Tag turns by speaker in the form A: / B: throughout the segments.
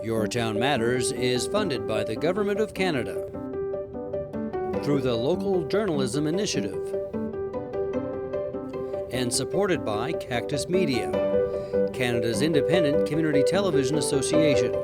A: Your Town Matters is funded by the Government of Canada through the Local Journalism Initiative and supported by Cactus Media, Canada's independent community television association.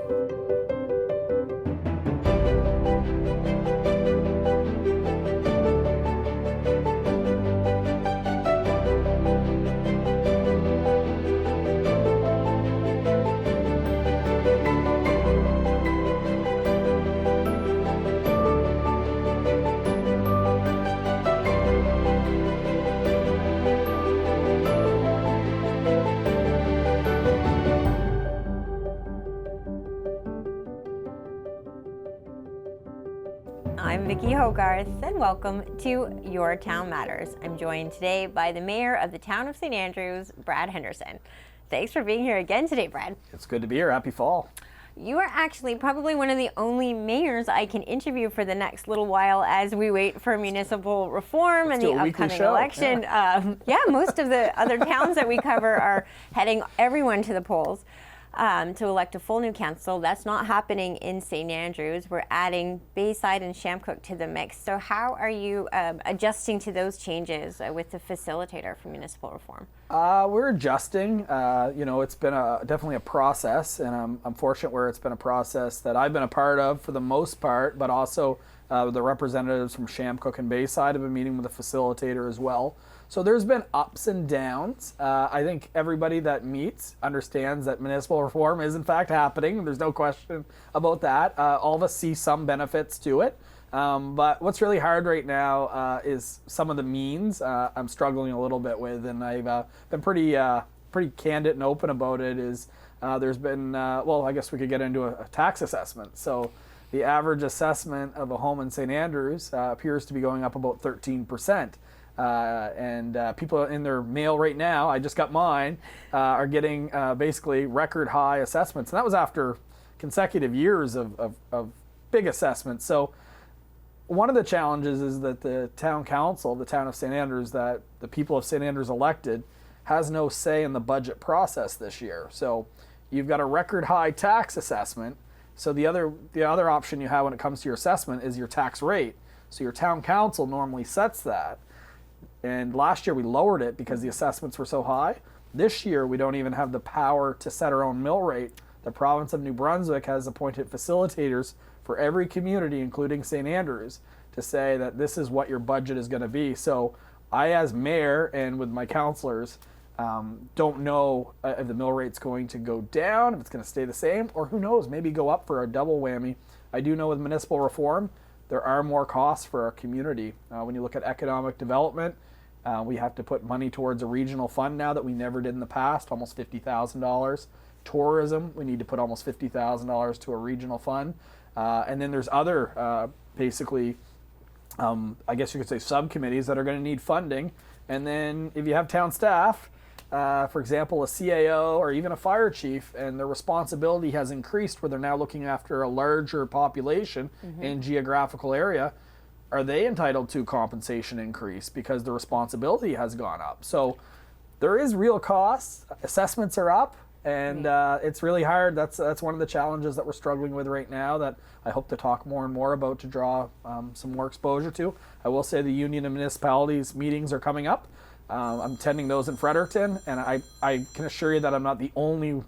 B: I'm Vicki Hogarth, and welcome to Your Town Matters. I'm joined today by the Mayor of the Town of St. Andrews, Brad Henderson. Thanks for being here again today, Brad.
C: It's good to be here. Happy fall.
B: You are actually probably one of the only mayors I can interview for the next little while as we wait for municipal reform and the upcoming election. Most of the other towns that we cover are heading everyone to the polls to elect a full new council. That's not happening in St. Andrews. We're adding Bayside and Champlain to the mix. So how are you adjusting to those changes with the facilitator for municipal reform?
C: We're adjusting. It's been definitely a process, and I'm fortunate where it's been a process that I've been a part of for the most part, but also the representatives from Champlain and Bayside have been meeting with the facilitator as well. So there's been ups and downs. I think everybody that meets understands that municipal reform is in fact happening. There's no question about that. All of us see some benefits to it. But what's really hard right now is some of the means I'm struggling a little bit with, and I've been pretty candid and open about it, is there's been, I guess we could get into a tax assessment. So the average assessment of a home in St. Andrews appears to be going up about 13%. People in their mail right now, I just got mine, are getting basically record high assessments. And that was after consecutive years of big assessments. So one of the challenges is that the town council, the town of St. Andrews, that the people of St. Andrews elected, has no say in the budget process this year. So you've got a record high tax assessment. So the other option you have when it comes to your assessment is your tax rate. So your town council normally sets that. And last year we lowered it because the assessments were so high. This year we don't even have the power to set our own mill rate. The province of New Brunswick has appointed facilitators for every community, including St. Andrews, to say that this is what your budget is going to be. So I, as mayor, and with my councillors, don't know if the mill rate's going to go down, if it's going to stay the same, or who knows, maybe go up for a double whammy. I do know with municipal reform, there are more costs for our community. When you look at economic development, we have to put money towards a regional fund now that we never did in the past, almost $50,000. Tourism, we need to put almost $50,000 to a regional fund. And then there's other, I guess you could say subcommittees that are going to need funding. And then if you have town staff, for example, a CAO or even a fire chief, and their responsibility has increased where they're now looking after a larger population in geographical area, are they entitled to compensation increase because the responsibility has gone up? So there is real costs. Assessments are up, and it's really hard. That's one of the challenges that we're struggling with right now that I hope to talk more and more about to draw some more exposure to. I will say the Union of Municipalities meetings are coming up. I'm attending those in Fredericton, and I can assure you that I'm not the only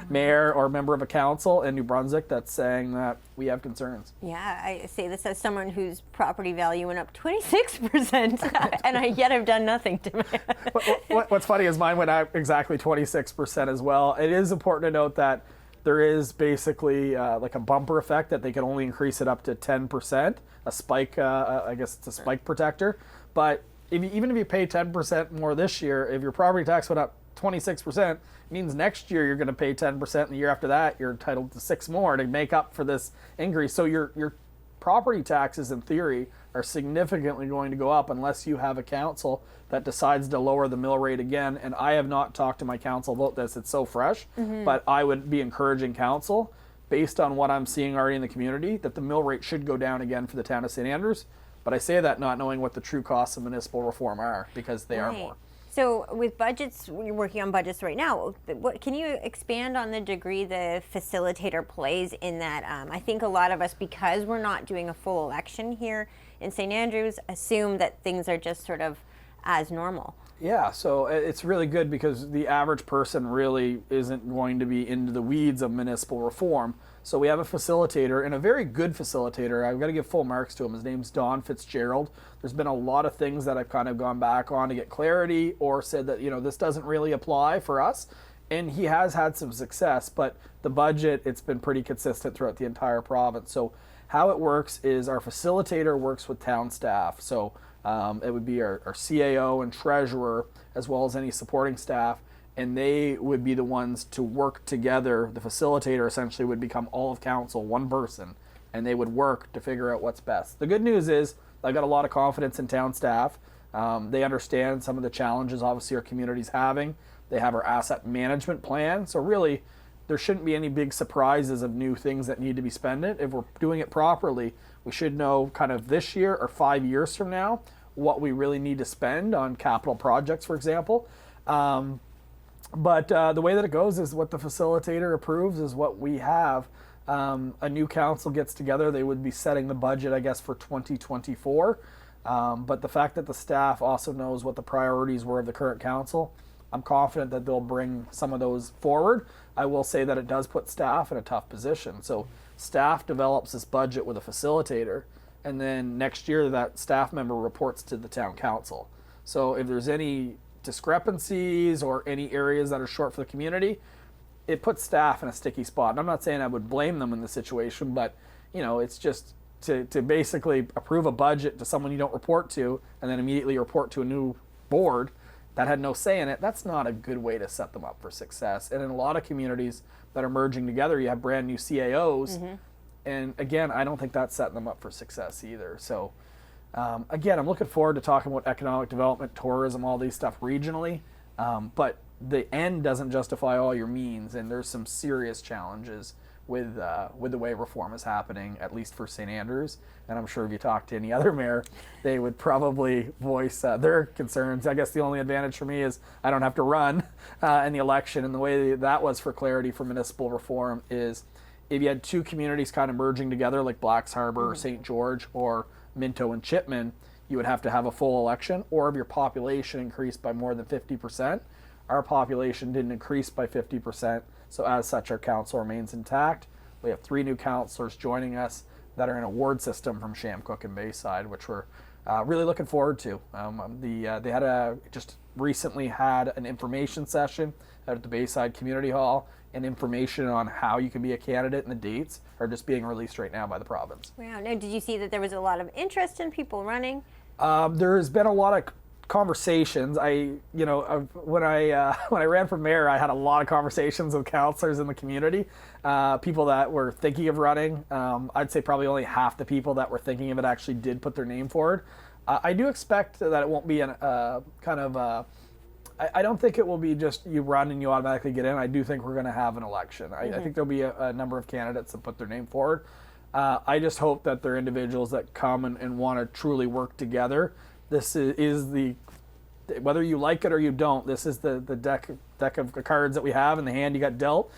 C: mayor or member of a council in New Brunswick that's saying that we have concerns.
B: Yeah, I say this as someone whose property value went up 26%, and yet I've done nothing to it.
C: What's funny is mine went up exactly 26% as well. It is important to note that there is basically like a bumper effect that they can only increase it up to 10%, a spike, I guess it's a spike protector. But even if you pay 10% more this year, if your property tax went up 26%, it means next year you're going to pay 10%, and the year after that you're entitled to 6 more to make up for this increase. So your property taxes, in theory, are significantly going to go up unless you have a council that decides to lower the mill rate again. And I have not talked to my council about this. It's so fresh, but I would be encouraging council, based on what I'm seeing already in the community, that the mill rate should go down again for the town of St. Andrews. But I say that not knowing what the true costs of municipal reform are, because they are more.
B: So with budgets, you're working on budgets right now. What can you expand on the degree the facilitator plays in that? I think a lot of us, because we're not doing a full election here in St. Andrews, assume that things are just sort of as normal.
C: Yeah, so it's really good because the average person really isn't going to be into the weeds of municipal reform. So we have a facilitator, and a very good facilitator. I've got to give full marks to him. His name's Don Fitzgerald. There's been a lot of things that I've kind of gone back on to get clarity or said that, this doesn't really apply for us. And he has had some success, but the budget, it's been pretty consistent throughout the entire province. So how it works is our facilitator works with town staff. So it would be our CAO and treasurer, as well as any supporting staff, and they would be the ones to work together. The facilitator essentially would become all of council, one person, and they would work to figure out what's best. The good news is I've got a lot of confidence in town staff. They understand some of the challenges obviously our community's having. They have our asset management plan, so really there shouldn't be any big surprises of new things that need to be spent. If we're doing it properly, we should know kind of this year or 5 years from now what we really need to spend on capital projects, for example. But the way that it goes is what the facilitator approves is what we have. A new council gets together. They would be setting the budget, I guess, for 2024. But the fact that the staff also knows what the priorities were of the current council, I'm confident that they'll bring some of those forward. I will say that it does put staff in a tough position. So staff develops this budget with a facilitator, and then next year that staff member reports to the town council. So if there's any discrepancies or any areas that are short for the community, it puts staff in a sticky spot. And I'm not saying I would blame them in the situation, but it's just to basically approve a budget to someone you don't report to and then immediately report to a new board that had no say in it. That's not a good way to set them up for success. And in a lot of communities that are merging together, you have brand new CAOs. Mm-hmm. And again, I don't think that's setting them up for success either. So again, I'm looking forward to talking about economic development, tourism, all these stuff regionally. But the end doesn't justify all your means, and there's some serious challenges with the way reform is happening, at least for St. Andrews. And I'm sure if you talk to any other mayor, they would probably voice their concerns. I guess the only advantage for me is I don't have to run in the election. And the way that was for clarity for municipal reform is if you had two communities kind of merging together, like Blacks Harbor or St. George or Minto and Chipman, you would have to have a full election. Or if your population increased by more than 50%, our population didn't increase by 50%. So as such, our council remains intact. We have 3 new councillors joining us that are in a ward system from Chamcook and Bayside, which we're really looking forward to. They had just recently had an information session out at the Bayside Community Hall, and information on how you can be a candidate and the dates are just being released right now by the province.
B: Wow. Now, did you see that there was a lot of interest in people running?
C: There's been a lot of conversations. When I ran for mayor, I had a lot of conversations with councillors in the community, people that were thinking of running. I'd say probably only half the people that were thinking of it actually did put their name forward. I do expect that it won't be I don't think it will be just you run and you automatically get in. I do think we're going to have an election. I think there'll be a number of candidates that put their name forward. I just hope that they're individuals that come and want to truly work together. This is the, whether you like it or you don't, this is the deck of cards that we have and the hand you got dealt.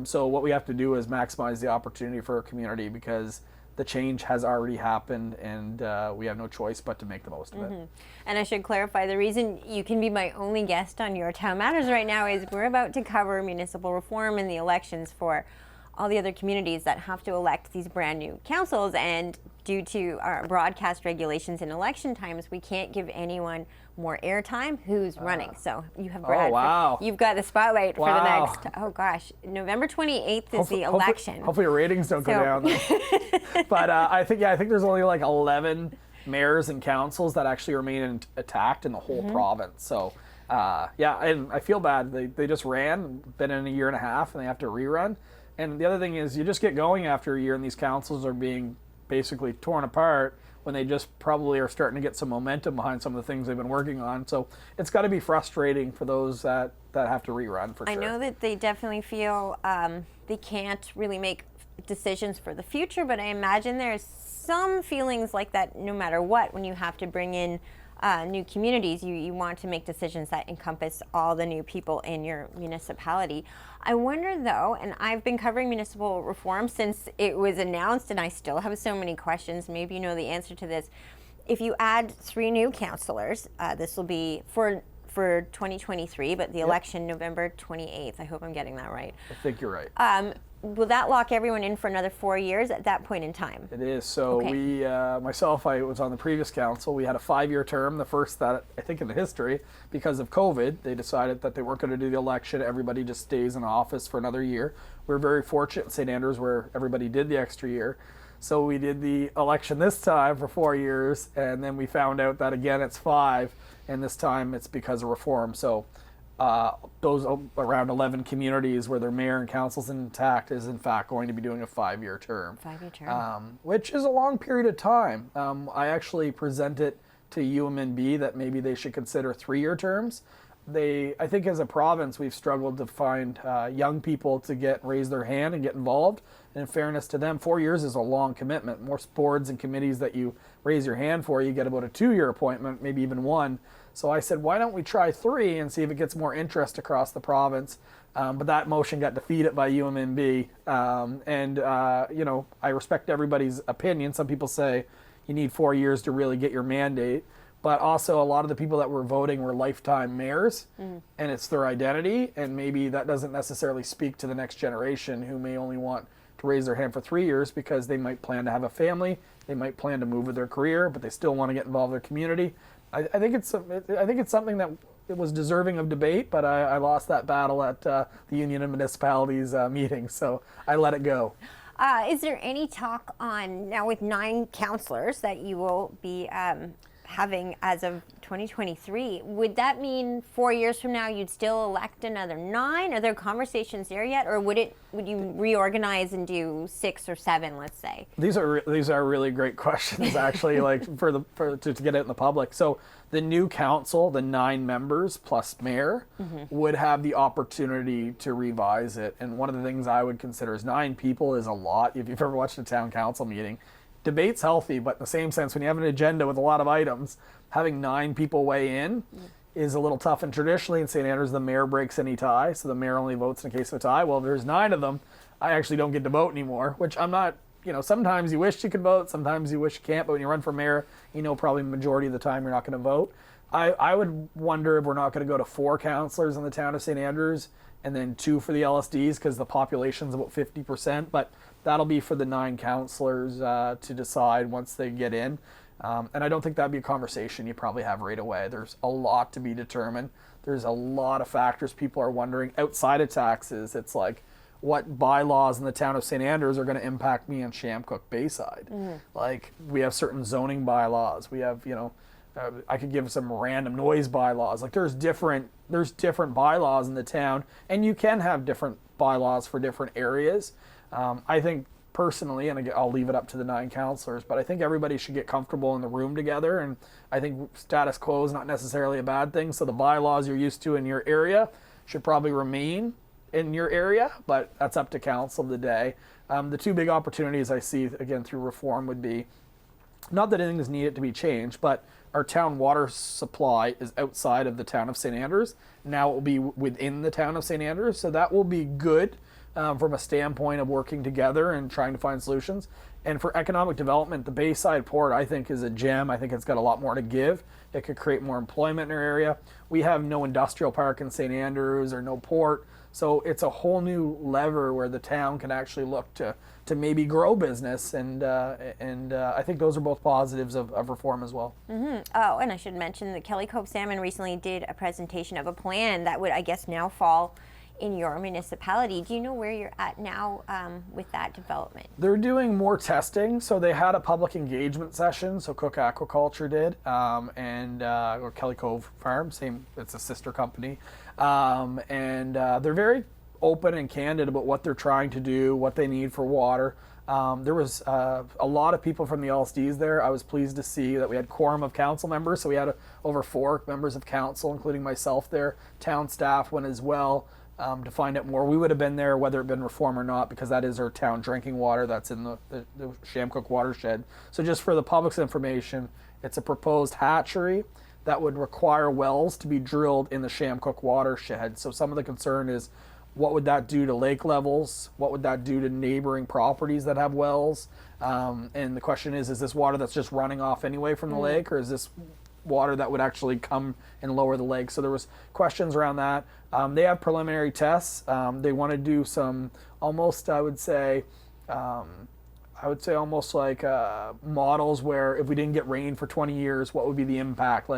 C: So what we have to do is maximize the opportunity for our community, because the change has already happened, and we have no choice but to make the most of it.
B: And I should clarify, the reason you can be my only guest on Your Town Matters right now is we're about to cover municipal reform and the elections for all the other communities that have to elect these brand new councils, and due to our broadcast regulations in election times, we can't give anyone more airtime who's running. So you have Brad.
C: Oh, wow.
B: You've got the spotlight for the next, November 28th is the election.
C: Hopefully your ratings don't go down. But I think there's only like 11 mayors and councils that actually remain intact in the whole province. So and I feel bad. They just ran, been in a year and a half, and they have to rerun. And the other thing is, you just get going after a year, and these councils are being basically torn apart when they just probably are starting to get some momentum behind some of the things they've been working on. So it's got to be frustrating for those that have to rerun, for sure.
B: I know that they definitely feel they can't really make decisions for the future, but I imagine there's some feelings like that no matter what when you have to bring in new communities, you want to make decisions that encompass all the new people in your municipality. I wonder though, and I've been covering municipal reform since it was announced, and I still have so many questions, maybe you know the answer to this. If you add 3 new councillors, this will be for 2023, but the election November 28th. I hope I'm getting that right.
C: I think you're right.
B: Will that lock everyone in for another 4 years at that point in time?
C: It is. So we, myself, I was on the previous council. We had a 5-year term, the first that I think in the history. Because of COVID, they decided that they weren't going to do the election. Everybody just stays in office for another year. We're very fortunate in St. Andrews where everybody did the extra year. So we did the election this time for 4 years, and then we found out that again it's 5, and this time it's because of reform. So those around 11 communities where their mayor and council's intact is in fact going to be doing a 5-year term.
B: 5-year term.
C: Which is a long period of time. I actually presented to UMNB that maybe they should consider 3-year terms. I think as a province we've struggled to find young people to raise their hand and get involved. And in fairness to them, 4 years is a long commitment. Most boards and committees that you raise your hand for, you get about a 2-year appointment, maybe even 1. So I said, why don't we try 3 and see if it gets more interest across the province? But that motion got defeated by UMNB. I respect everybody's opinion. Some people say you need 4 years to really get your mandate. But also a lot of the people that were voting were lifetime mayors, and it's their identity, and maybe that doesn't necessarily speak to the next generation who may only want to raise their hand for 3 years because they might plan to have a family, they might plan to move with their career, but they still want to get involved in their community. I think it's something that it was deserving of debate, but I lost that battle at the Union of Municipalities meeting, so I let it go.
B: Is there any talk on, now with 9 councillors that you will be having as of 2023, would that mean 4 years from now you'd still elect another 9? Are there conversations there yet, or would you reorganize and do 6 or 7, let's say?
C: These are really great questions, actually, like to get it in the public. So the new council, the 9 members plus mayor, would have the opportunity to revise it. And one of the things I would consider is 9 people is a lot. If you've ever watched a town council meeting, debate's healthy, but in the same sense, when you have an agenda with a lot of items, having 9 people weigh in is a little tough. And traditionally in St. Andrews, the mayor breaks any tie, so the mayor only votes in case of a tie. Well, if there's 9 of them, I actually don't get to vote anymore, which I'm not, sometimes you wish you could vote, sometimes you wish you can't, but when you run for mayor, probably the majority of the time you're not going to vote. I would wonder if we're not going to go to 4 councillors in the town of St. Andrews and then 2 for the LSDs because the population's about 50%, but that'll be for the 9 councillors to decide once they get in. And I don't think that'd be a conversation you probably have right away. There's a lot to be determined. There's a lot of factors people are wondering outside of taxes. It's like, what bylaws in the town of St. Andrews are going to impact me in Chamcook Bayside? Like, we have certain zoning bylaws. We have, I could give some random noise bylaws. Like, there's different bylaws in the town, and you can have different bylaws for different areas. I think personally, and again, I'll leave it up to the 9 councillors, but I think everybody should get comfortable in the room together, and I think status quo is not necessarily a bad thing. So the bylaws you're used to in your area should probably remain in your area, but that's up to council today. The 2 big opportunities I see, again, through reform would be, not that anything is needed to be changed, but our town water supply is outside of the town of St. Andrews. Now it will be within the town of St. Andrews, so that will be good from a standpoint of working together and trying to find solutions. And for economic development, the Bayside Port, I think, is a gem. I think it's got a lot more to give. It could create more employment in our area. We have no industrial park in St. Andrews or no port, so it's a whole new lever where the town can actually look to maybe grow business, and I think those are both positives of reform as well.
B: Oh, and I should mention that Kelly Cove Salmon recently did a presentation of a plan that would, I guess, now fall in your municipality. Do you know where you're at now with that development?
C: They're doing more testing. So they had a public engagement session. So Cook Aquaculture did, or Kelly Cove Farm, same. It's a sister company, they're very open and candid about what they're trying to do, what they need for water. There was a lot of people from the LSDs there. I was pleased to see that we had quorum of council members. So we had over 4 members of council, including myself there. Town staff went as well. To find out more. We would have been there whether it been reform or not, because that is our town drinking water that's in the Chamcook watershed. So just for the public's information, it's a proposed hatchery. that would require wells to be drilled in the Chamcook watershed. So some of the concern is, what would that do to lake levels? What would that do to neighboring properties that have wells? And the question is this water that's just running off anyway from the lake, or is this water that would actually come and lower the lake? So there was questions around that. They have preliminary tests. They want to do some almost, I would say almost like models where if we didn't get rain for 20 years, what would be the impact?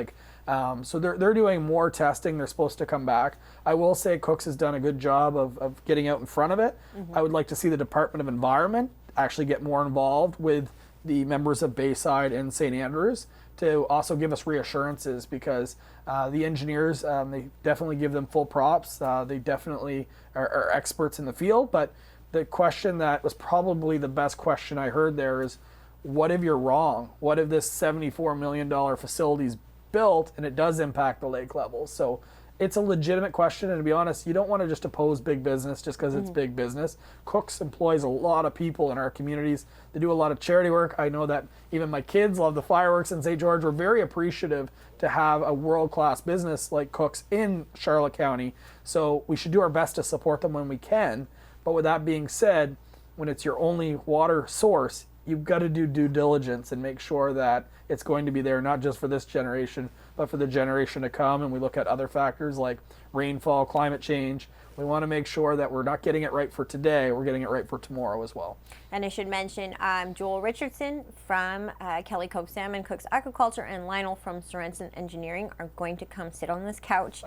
C: So they're doing more testing. They're supposed to come back. I will say Cooks has done a good job of getting out in front of it. I would like to see the Department of Environment actually get more involved with the members of Bayside and St. Andrews to also give us reassurances, because the engineers, they definitely give them full props. They definitely are experts in the field, but the question that was probably the best question I heard there is, what if you're wrong? What if this $74 million facility is built and it does impact the lake levels? So it's a legitimate question, and to be honest, you don't want to just oppose big business just because it's big business. Cooks employs a lot of people in our communities. They do a lot of charity work. I know that even my kids love the fireworks in St. George. We're very appreciative to have a world-class business like Cooks in Charlotte County, so we should do our best to support them when we can. But with that being said, when it's your only water source, you've got to do due diligence and make sure that it's going to be there, not just for this generation, but for the generation to come. And we look at other factors like rainfall, climate change. We want to make sure that we're not getting it right for today, we're getting it right for tomorrow as well.
B: And I should mention Joel Richardson from Kelly Cove Salmon, Cooks Aquaculture, and Lionel from Sorensen Engineering are going to come sit on this couch.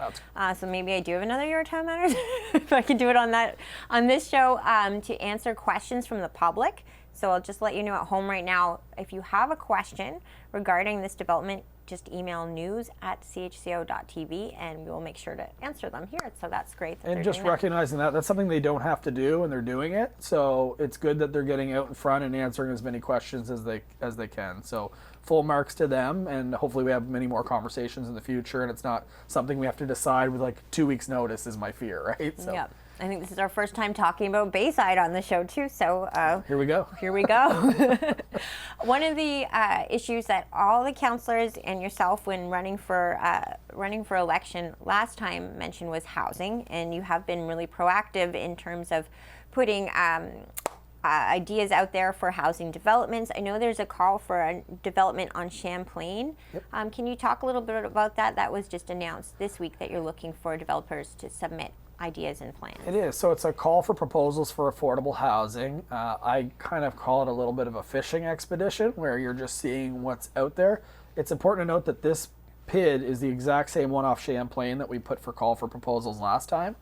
B: So maybe I do have another Your Town Matters if I can do it on this show to answer questions from the public. So I'll just let you know at home right now, if you have a question regarding this development, just email news@chco.tv and we will make sure to answer them here. So that's great.
C: And just recognizing that's something they don't have to do, and they're doing it. So it's good that they're getting out in front and answering as many questions as they can. So full marks to them, and hopefully we have many more conversations in the future, and it's not something we have to decide with like 2 weeks notice is my fear, right? So.
B: Yep. I think this is our first time talking about Bayside on the show too, so
C: here we go.
B: Here we go. One of the issues that all the councillors and yourself, when running for election last time, mentioned was housing, and you have been really proactive in terms of putting ideas out there for housing developments. I know there's a call for a development on Champlain. Yep. Can you talk a little bit about that? That was just announced this week that you're looking for developers to submit ideas and plans. It
C: is. So it's a call for proposals for affordable housing. I kind of call it a little bit of a fishing expedition where you're just seeing what's out there. It's important to note that this PID is the exact same one off Champlain that we put for call for proposals last time.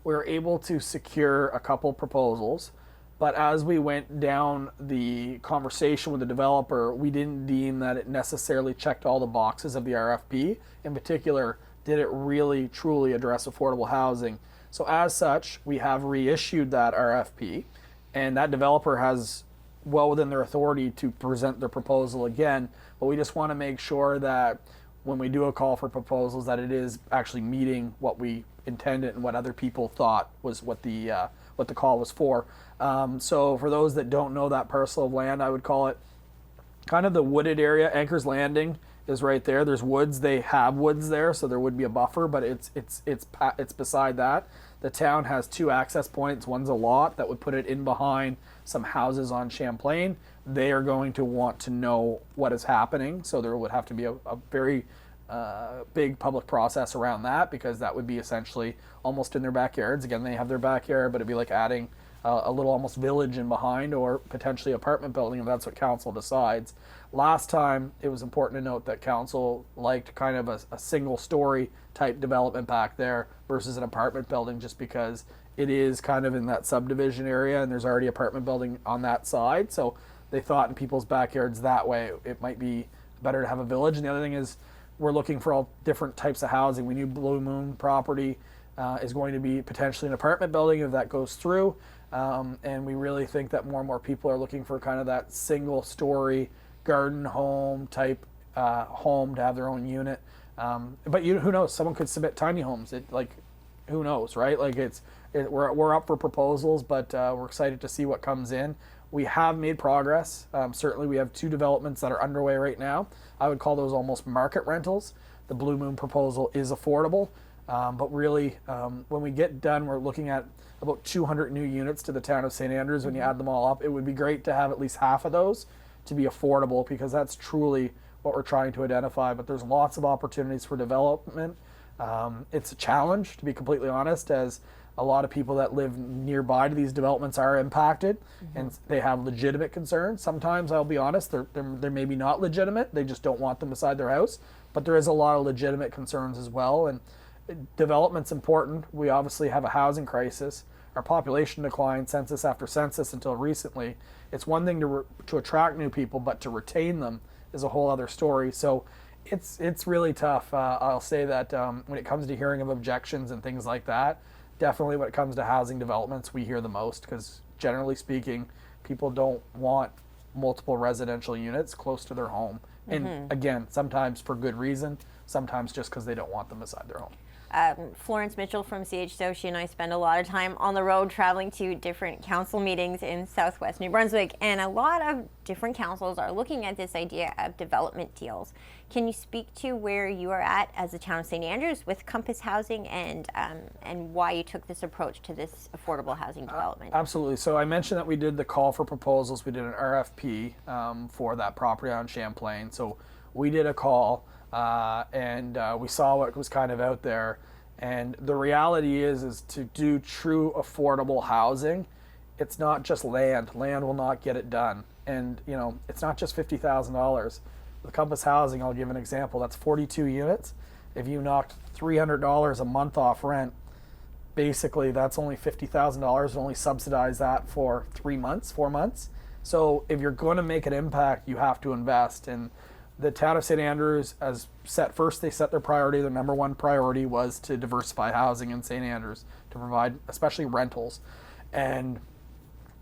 C: We were able to secure a couple proposals, but as we went down the conversation with the developer, we didn't deem that it necessarily checked all the boxes of the RFP. In particular, did it really truly address affordable housing? So as such, we have reissued that RFP, and that developer has well within their authority to present their proposal again, but we just want to make sure that when we do a call for proposals that it is actually meeting what we intended and what other people thought was what the call was for. So for those that don't know that parcel of land, I would call it kind of the wooded area. Anchor's Landing is right there. There's woods. They have woods there, so there would be a buffer, but it's beside that. The town has two access points. One's a lot that would put it in behind some houses on Champlain. They are going to want to know what is happening, so there would have to be a very big public process around that, because that would be essentially almost in their backyards. Again, they have their backyard, but it'd be like adding a little almost village in behind, or potentially apartment building if that's what council decides. Last time, it was important to note that council liked kind of a single story type development back there versus an apartment building, just because it is kind of in that subdivision area and there's already apartment building on that side. So they thought in people's backyards that way it might be better to have a village. And the other thing is we're looking for all different types of housing. We knew Blue Moon property is going to be potentially an apartment building if that goes through. And we really think that more and more people are looking for kind of that single story garden home type home to have their own unit. But who knows? Someone could submit tiny homes. Who knows, right? We're up for proposals, but we're excited to see what comes in. We have made progress. Certainly, we have two developments that are underway right now. I would call those almost market rentals. the Blue Moon proposal is affordable. But really, when we get done, we're looking at about 200 new units to the town of St. Andrews. When you add them all up, it would be great to have at least half of those to be affordable, because that's truly what we're trying to identify. But there's lots of opportunities for development. It's a challenge, to be completely honest, as a lot of people that live nearby to these developments are impacted, and they have legitimate concerns. Sometimes, I'll be honest, they're maybe not legitimate. They just don't want them beside their house. But there is a lot of legitimate concerns as well. And development's important. We obviously have a housing crisis. Our population declined census after census until recently. It's one thing to attract new people, but to retain them is a whole other story. So it's really tough. I'll say that when it comes to hearing of objections and things like that, definitely when it comes to housing developments, we hear the most, because generally speaking, people don't want multiple residential units close to their home. And again, sometimes for good reason, sometimes just because they don't want them beside their home.
B: Florence Mitchell from CHCO, she and I spend a lot of time on the road traveling to different council meetings in southwest New Brunswick, and a lot of different councils are looking at this idea of development deals. Can you speak to where you are at as the town of St. Andrews with Compass Housing, and why you took this approach to this affordable housing development?
C: Absolutely. So I mentioned that we did the call for proposals. We did an RFP for that property on Champlain. So we did a call. And we saw what was kind of out there, and the reality is to do true affordable housing, it's not just land. Land will not get it done, and it's not just $50,000. The Compass Housing, I'll give an example. That's 42 units. If you knocked $300 a month off rent, basically that's only $50,000. and only subsidize that for 4 months. So if you're going to make an impact, you have to invest. And the town of St. Andrews has they set their priority. Their number one priority was to diversify housing in St. Andrews, to provide especially rentals. And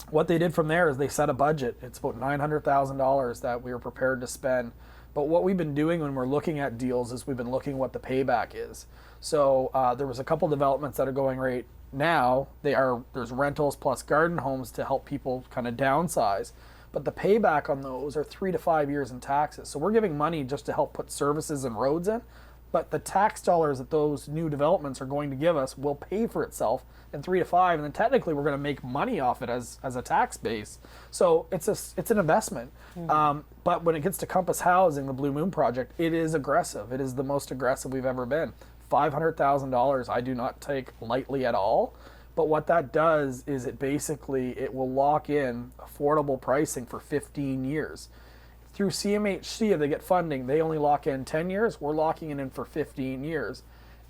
C: what they did from there is they set a budget. It's about $900,000 that we were prepared to spend. But what we've been doing when we're looking at deals is we've been looking what the payback is. So there was a couple developments that are going right now. There's rentals plus garden homes to help people kind of downsize. But the payback on those are 3 to 5 years in taxes. So we're giving money just to help put services and roads in, but the tax dollars that those new developments are going to give us will pay for itself in 3 to 5, and then technically we're going to make money off it as a tax base. So it's an investment. But when it gets to Compass Housing, the Blue Moon project, it is aggressive. It is the most aggressive we've ever been. $500,000 I do not take lightly at all. But what that does is it will lock in affordable pricing for 15 years. Through CMHC, if they get funding, they only lock in 10 years. We're locking it in for 15 years.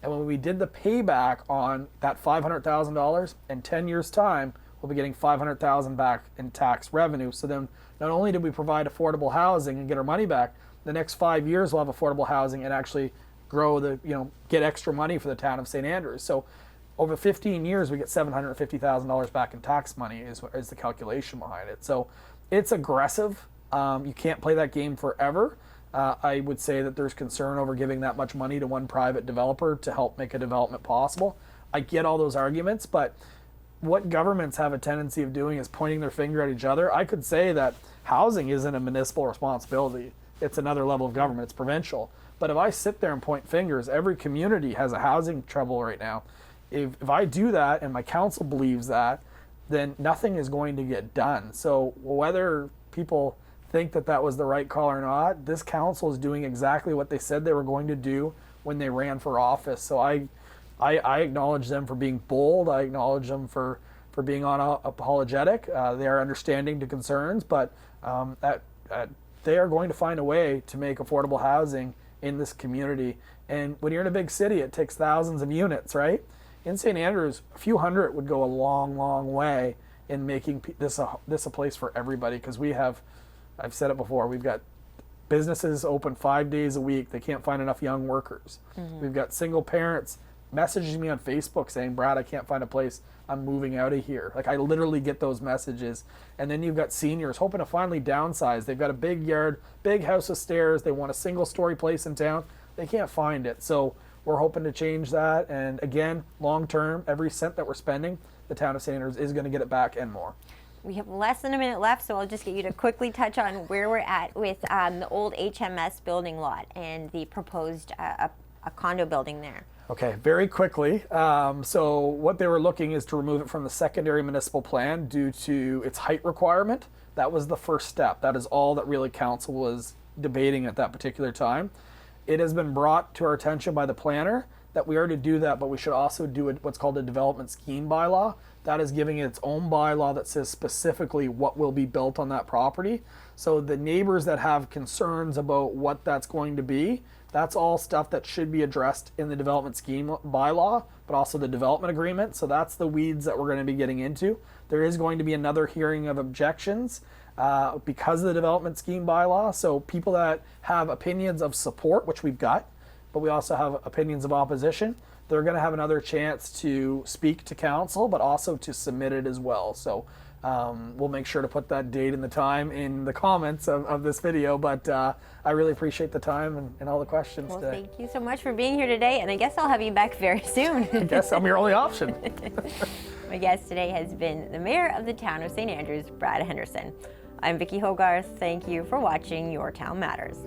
C: And when we did the payback on that $500,000 in 10 years' time, we'll be getting $500,000 back in tax revenue. So then not only did we provide affordable housing and get our money back, the next 5 years we'll have affordable housing and actually grow get extra money for the town of St. Andrews. So over 15 years, we get $750,000 back in tax money is the calculation behind it. So it's aggressive. You can't play that game forever. I would say that there's concern over giving that much money to one private developer to help make a development possible. I get all those arguments, but what governments have a tendency of doing is pointing their finger at each other. I could say that housing isn't a municipal responsibility. It's another level of government. It's provincial. But if I sit there and point fingers, every community has a housing trouble right now. If I do that and my council believes that, then nothing is going to get done. So whether people think that was the right call or not, this council is doing exactly what they said they were going to do when they ran for office. So I acknowledge them for being bold. I acknowledge them for being unapologetic. They are understanding to concerns, but they are going to find a way to make affordable housing in this community. And when you're in a big city, it takes thousands of units, right? In St. Andrews, a few hundred would go a long, long way in making this a place for everybody, because I've said it before, we've got businesses open 5 days a week. They can't find enough young workers. We've got single parents messaging me on Facebook saying, Brad, I can't find a place. I'm moving out of here. Like, I literally get those messages. And then you've got seniors hoping to finally downsize. They've got a big yard, big house with stairs. They want a single-story place in town. They can't find it. So we're hoping to change that. And again, long-term, every cent that we're spending, the town of St. Andrews is going to get it back and more.
B: We have less than a minute left, so I'll just get you to quickly touch on where we're at with the old HMS building lot and the proposed a condo building there.
C: Okay, very quickly. So what they were looking is to remove it from the secondary municipal plan due to its height requirement. That was the first step. That is all that really council was debating at that particular time. It has been brought to our attention by the planner that we are to do that, but we should also do what's called a development scheme bylaw. That is giving it its own bylaw that says specifically what will be built on that property. So the neighbors that have concerns about what that's going to be, that's all stuff that should be addressed in the development scheme bylaw, but also the development agreement. So that's the weeds that we're going to be getting into. There is going to be another hearing of objections because of the development scheme bylaw. So people that have opinions of support, which we've got, but we also have opinions of opposition, they're going to have another chance to speak to council, but also to submit it as well. So we'll make sure to put that date and the time in the comments of this video, but I really appreciate the time and all the questions today.
B: Thank you so much for being here today, and I guess I'll have you back very soon.
C: I guess I'm your only option.
B: My guest today has been the Mayor of the Town of St. Andrews, Brad Henderson. I'm Vicki Hogarth. Thank you for watching Your Town Matters.